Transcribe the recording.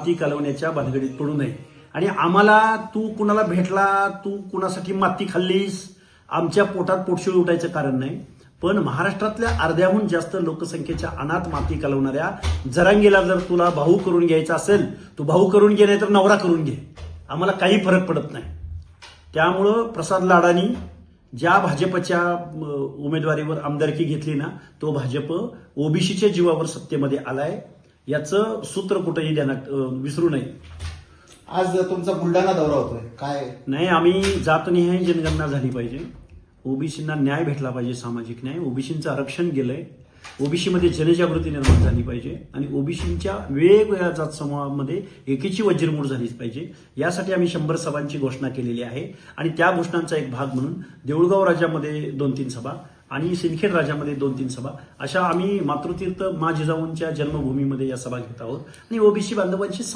माती कालवण्याच्या भानगडीत पडू नये. आणि आम्हाला तू कुणाला भेटला, तू कुणासाठी माती खाल्लीस, आमच्या पोटात पोटशिळ उठायचं कारण नाही. पण महाराष्ट्रातल्या अर्ध्याहून जास्त लोकसंख्येच्या अनाथ माती कालवणाऱ्या जरांगेला जर तुला भाऊ करून घ्यायचा असेल, तू भाऊ करून घे, नाही तर नवरा करून घे. आम्हाला काही फरक पडत नाही. त्यामुळं प्रसाद लाडांनी ज्या भाजपच्या उमेदवारीवर आमदारकी घेतली ना, तो भाजप ओबीसीच्या जीवावर सत्तेमध्ये आलाय. याचं सूत्र कुठेही ध्यानात विसरू नये. आज तुमचा बुलढाणा दौरा होतोय, काय नाही, आम्ही जातनिहाय जनगणना झाली पाहिजे. ओबीसींना न्याय भेटला पाहिजे, सामाजिक न्याय. ओबीसींचं आरक्षण गेलंय. ओबीसीमध्ये जनजागृती निर्माण झाली पाहिजे आणि ओबीसींच्या वेगवेगळ्या जात समूहामध्ये एकीची वज्रमूळ झालीच पाहिजे. यासाठी आम्ही 100 सभांची घोषणा केलेली आहे. आणि त्या घोषणांचा एक भाग म्हणून देऊळगाव राजामध्ये 2-3 सभा आणि सिंदखेड राजामध्ये 2-3 सभा अशा आम्ही मातृतीर्थ मा जिजाऊंच्या जन्मभूमीमध्ये या सभा घेत आहोत आणि ओबीसी बांधवांशी